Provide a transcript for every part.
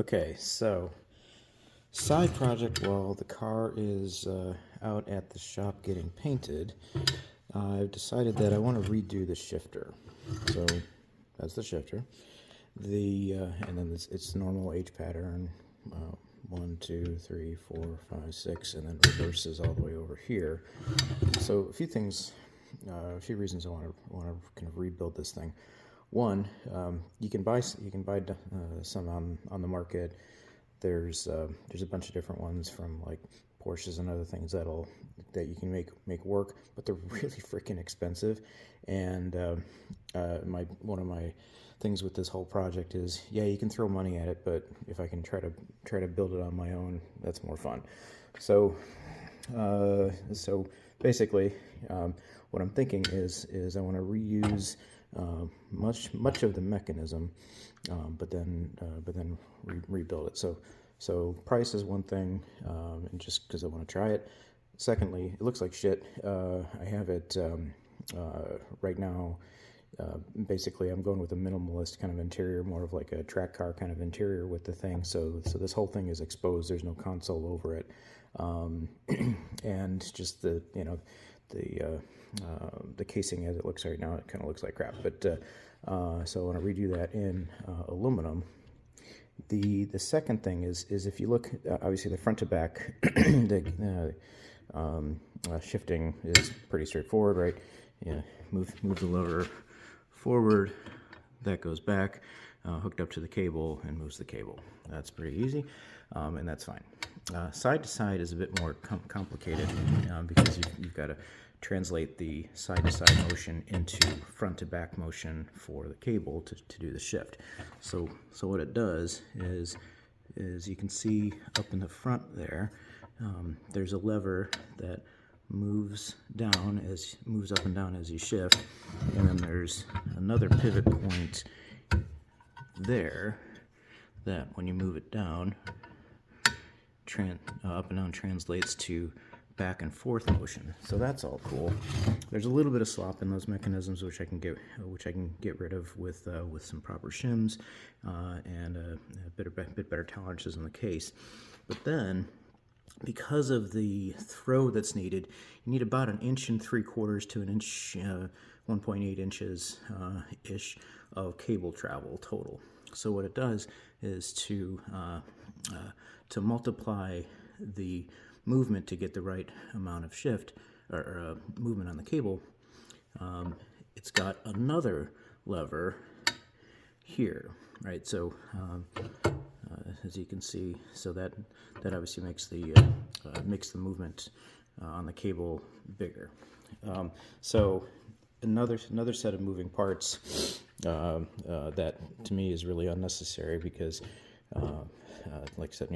Okay, so side project while the car is out at the shop getting painted, I've decided that I want to redo the shifter. So that's the shifter. And then it's normal H pattern, 1, 2, 3, 4, 5, 6, and then reverses all the way over here. So a few things, a few reasons I want to kind of rebuild this thing. One, you can buy some on the market. There's a bunch of different ones from like Porsches and other things that you can make work, but they're really freaking expensive. And one of my things with this whole project is, yeah, you can throw money at it, but if I can try to build it on my own, that's more fun. So basically, what I'm thinking is I want to reuse much of the mechanism, but then rebuild it. So price is one thing, and just because I want to try it. Secondly, it looks like shit. I have it right now. Basically, I'm going with a minimalist kind of interior, more of like a track car kind of interior with the thing. So this whole thing is exposed. There's no console over it, and just the casing as it looks right now, it kind of looks like crap. But so I want to redo that in aluminum. The second thing is if you look, obviously the front to back, the shifting is pretty straightforward, right? Yeah, move the lever forward, that goes back, hooked up to the cable, and moves the cable. That's pretty easy, and that's fine. Side to side is a bit more complicated because you've got to translate the side to side motion into front to back motion for the cable to do the shift. So what it does is you can see up in the front there, there's a lever that moves up and down as you shift, and then there's another pivot point there that when you move it down, up and down translates to back and forth motion. So that's all cool. There's a little bit of slop in those mechanisms, which I can get rid of with some proper shims and a bit better tolerances in the case. But then, because of the throw that's needed, you need about 1 3/4 to 1 inch, 1.8 inches ish of cable travel total. So what it does is to multiply the movement to get the right amount of shift or movement on the cable. It's got another lever here, right? So as you can see, so that obviously makes the movement on the cable bigger. So another set of moving parts that to me is really unnecessary because like I said,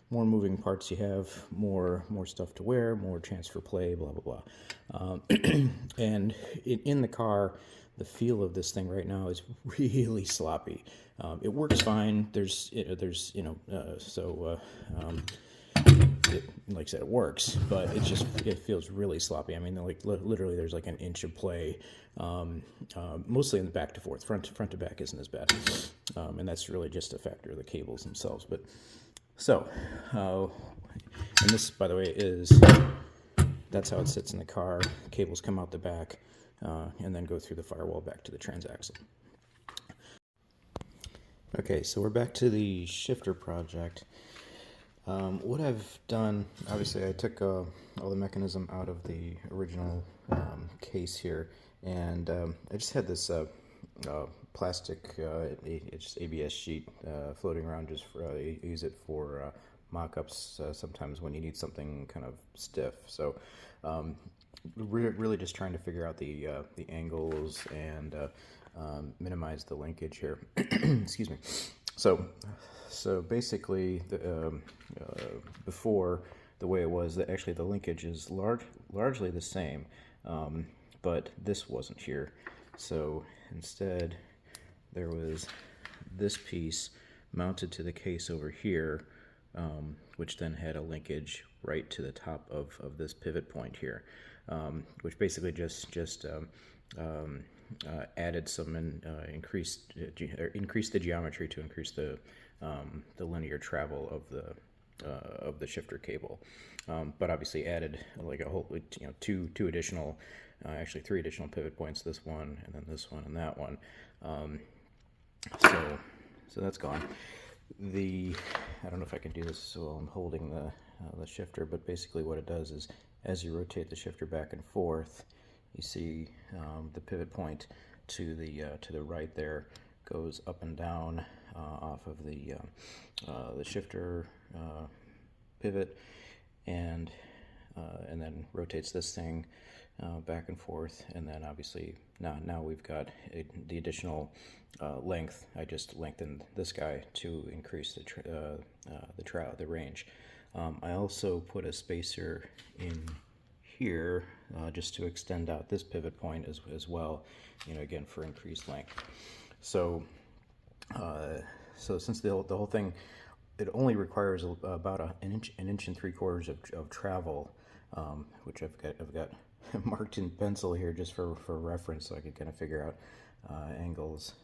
more moving parts you have, more stuff to wear, more chance for play, blah blah blah. And in the car, the feel of this thing right now is really sloppy. It works fine. Like I said, it works, but it feels really sloppy. I mean, like literally, there's like 1 inch of play, mostly in the back to forth. Front to back isn't as bad, and that's really just a factor of the cables themselves. But so, and this, by the way, that's how it sits in the car. Cables come out the back, and then go through the firewall back to the transaxle. Okay, so we're back to the shifter project. What I've done, obviously I took all the mechanism out of the original case here, and I just had this plastic, it's just ABS sheet floating around. Just use it for mock-ups sometimes when you need something kind of stiff. So really just trying to figure out the angles and minimize the linkage here. Excuse me. So basically, before, the way it was, that actually the linkage is largely the same, but this wasn't here. So instead, there was this piece mounted to the case over here, which then had a linkage right to the top of this pivot point here, which basically just added some increased the geometry to increase the linear travel of the shifter cable, but obviously added like a whole, two additional, actually 3 additional pivot points. This one, and then this one, and that one. So that's gone. I don't know if I can do this while I'm holding the shifter, but basically what it does is, as you rotate the shifter back and forth, you see the pivot point to the right there goes up and down off of the shifter pivot, and then rotates this thing back and forth, and then obviously now we've got the additional length. I just lengthened this guy to increase the range. I also put a spacer in here just to extend out this pivot point as well, again for increased length. So since the whole thing, it only requires about an inch and 3/4 of travel, which I've got marked in pencil here just for reference, so I can kind of figure out angles.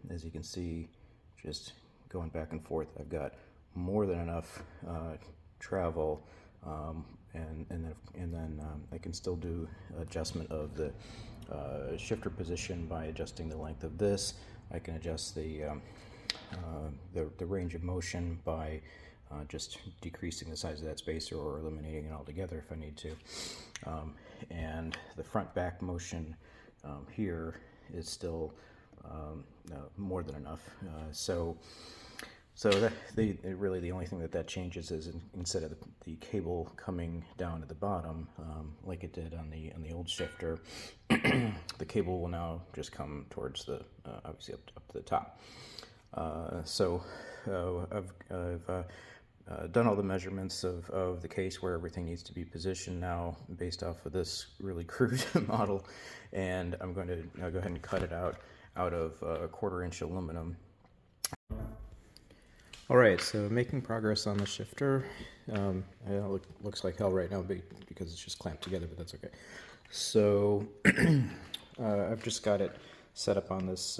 As you can see, just going back and forth, I've got more than enough travel, and then I can still do adjustment of the shifter position by adjusting the length of this. I can adjust the range of motion by just decreasing the size of that spacer or eliminating it altogether if I need to. And the front-back motion here is still more than enough. So really the only thing that changes is instead of the cable coming down to the bottom like it did on the old shifter, the cable will now just come towards the obviously up to the top. So I've done all the measurements of the case where everything needs to be positioned now based off of this really crude model, and I'm going to now go ahead and cut it out of 1/4 inch aluminum. Alright, so making progress on the shifter. It looks like hell right now because it's just clamped together, but that's okay. So I've just got it set up on this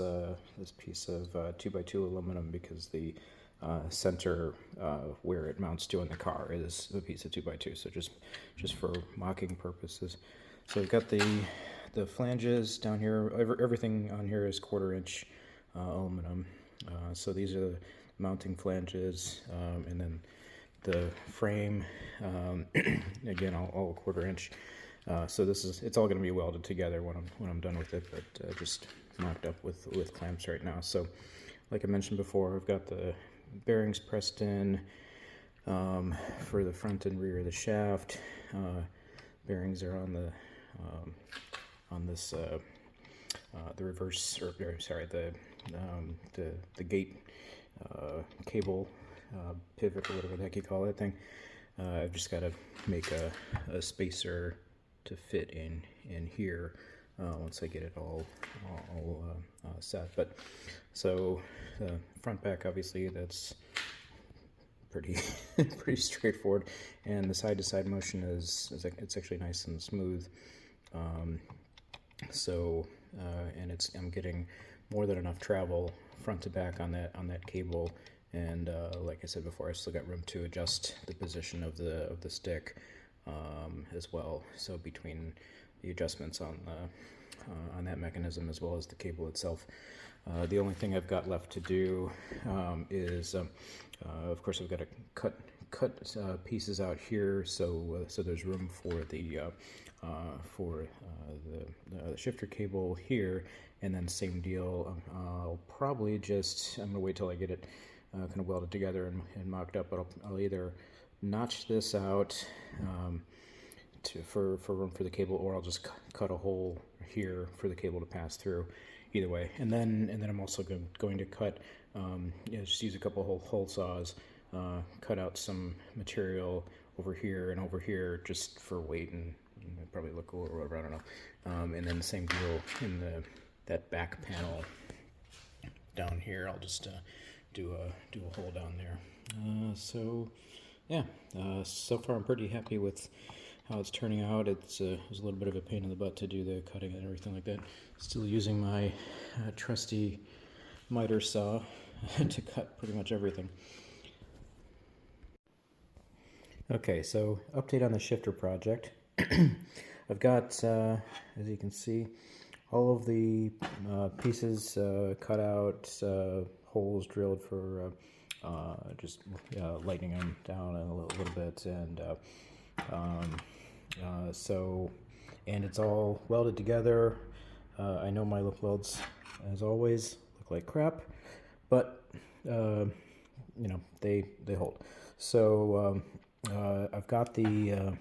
piece of 2x2 aluminum because the center where it mounts to in the car is a piece of 2x2, so just for mocking purposes. So I've got the flanges down here. Everything on here is 1/4 inch aluminum. So these are the mounting flanges, and then the frame, again, all 1/4 inch. So it's all going to be welded together when I'm done with it, but just mocked up with clamps right now. So like I mentioned before, I've got the bearings pressed in for the front and rear of the shaft. Bearings are on this the reverse, or sorry, the gate cable pivot, or whatever the heck you call that thing. I've just got to make a spacer to fit in here once I get it all set. But so front back, obviously that's pretty straightforward, and the side to side motion is it's actually nice and smooth. And I'm getting more than enough travel front to back on that cable, and like I said before, I still got room to adjust the position of the stick as well. So between the adjustments on that mechanism as well as the cable itself, the only thing I've got left to do is, of course, I've got to cut pieces out here, so there's room for the shifter cable here, and then same deal. I'll probably I'm gonna wait till I get it kind of welded together and mocked up, but I'll either notch this out for room for the cable, or I'll just cut a hole here for the cable to pass through. Either way, and then I'm also going to cut, just use a couple hole saws, cut out some material over here and over here just for weight, and probably look cool or whatever, I don't know. And then the same deal in that back panel down here. I'll just do a hole down there. So yeah, so far I'm pretty happy with how it's turning out. It was a little bit of a pain in the butt to do the cutting and everything like that. Still using my trusty miter saw to cut pretty much everything. Okay, so update on the shifter project. I've got, as you can see, all of the pieces cut out, holes drilled for just lightening them down a little bit, and and it's all welded together. I know my lip welds, as always, look like crap, but you know, they hold. So I've got the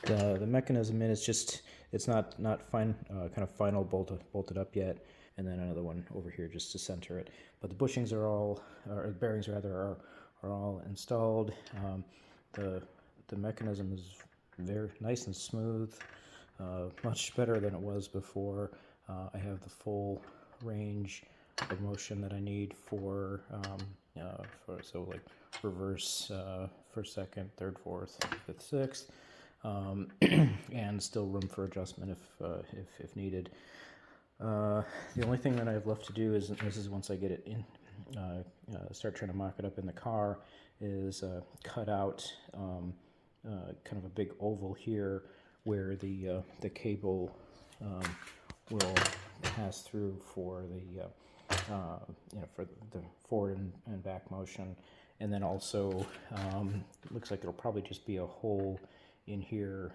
the mechanism in. It's not fine, kind of final bolted up yet, and then another one over here just to center it. But the bushings are all, or bearings rather, are all installed. The mechanism is very nice and smooth, much better than it was before. I have the full range of motion that I need for so like reverse, first, second, third, fourth, fifth, sixth, and still room for adjustment if needed. The only thing that I have left to do is, this is once I get it in, start trying to mock it up in the car, is cut out kind of a big oval here where the cable will pass through for the for the forward and back motion, and then also it looks like it'll probably just be a hole in here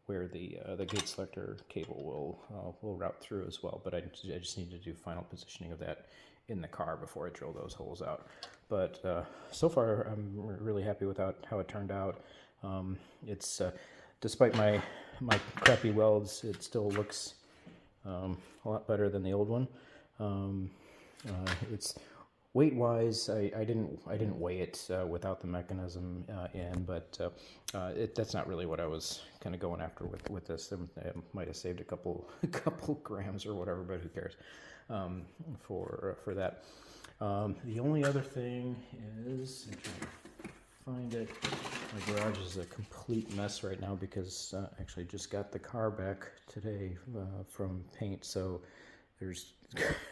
where the gate selector cable will route through as well. But I just need to do final positioning of that in the car before I drill those holes out. But so far I'm really happy with how it turned out. It's despite my crappy welds, it still looks a lot better than the old one. It's weight-wise, I didn't weigh it without the mechanism in, but that's not really what I was kind of going after with this. I might have saved a couple grams or whatever, but who cares for that. The only other thing is, I'm trying to find it. My garage is a complete mess right now because I actually just got the car back today from paint, so there's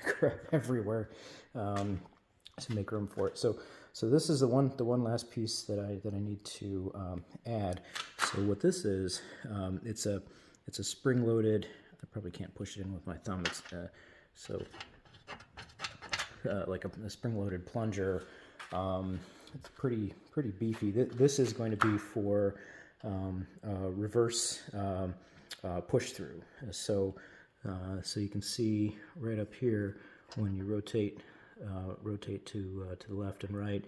crap everywhere to make room for it. So this is the one last piece that I need to add. So what this is, it's a spring-loaded. I probably can't push it in with my thumb. It's like a spring-loaded plunger. It's pretty beefy. This is going to be for reverse push through. So you can see right up here when you rotate to the left and right.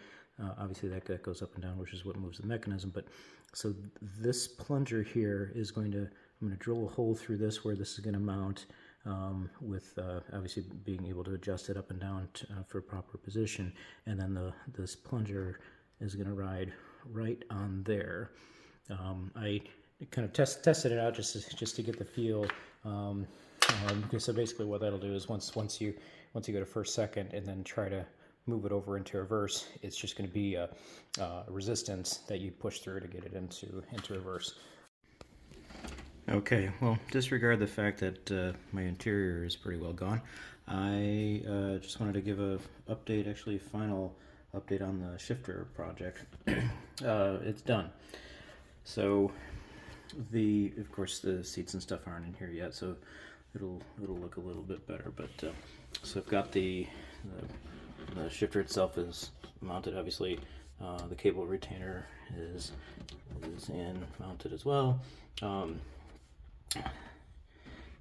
Obviously that goes up and down, which is what moves the mechanism. But so this plunger here is I'm going to drill a hole through this where this is going to mount, with obviously being able to adjust it up and down for proper position. And then this plunger is going to ride right on there. I kind of tested it out just to get the feel. So basically what that'll do is once you go to first, second, and then try to move it over into reverse, it's just going to be a resistance that you push through to get it into reverse. Okay, well, disregard the fact that my interior is pretty well gone. I just wanted to give a final update on the shifter project. It's done. So of course the seats and stuff aren't in here yet, so it'll look a little bit better. But so I've got the shifter itself is mounted. Obviously, the cable retainer is in mounted as well.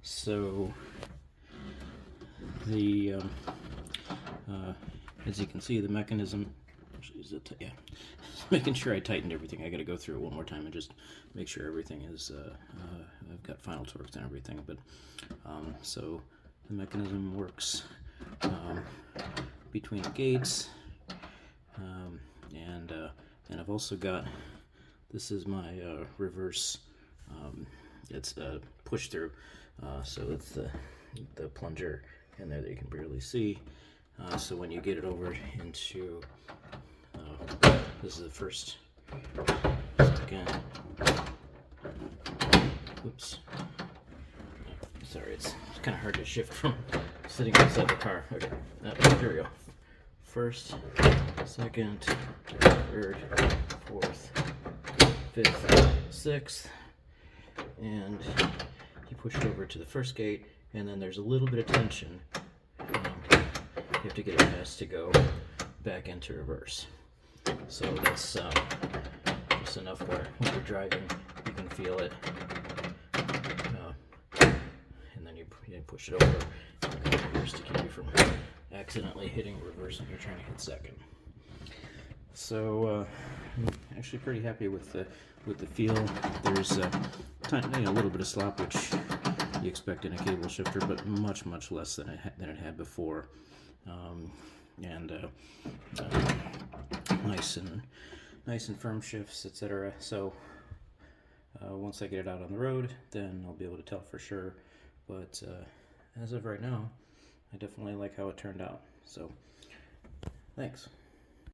So the as you can see, the mechanism actually is making sure I tightened everything. I got to go through it one more time and just make sure everything is I've got final torques and everything. But so the mechanism works between the gates, and I've also got, this is my reverse. It's a push through, so it's the plunger in there that you can barely see. So when you get it over into, this is the first stick in, Oops. Sorry, it's kind of hard to shift from sitting inside the car. Okay, here we go. First, second, third, fourth, fifth, sixth, and you push it over to the first gate, and then there's a little bit of tension. You have to get it past to go back into reverse. So that's just enough where when you're driving, you can feel it. And then you push it over and go reverse to keep you from accidentally hitting reverse when you're trying to hit second. So I'm actually pretty happy with the feel. There's a little bit of slop, which you expect in a cable shifter, but much less than it had before. Nice and firm shifts, etc. So once I get it out on the road, then I'll be able to tell for sure. But as of right now, I definitely like how it turned out. So thanks.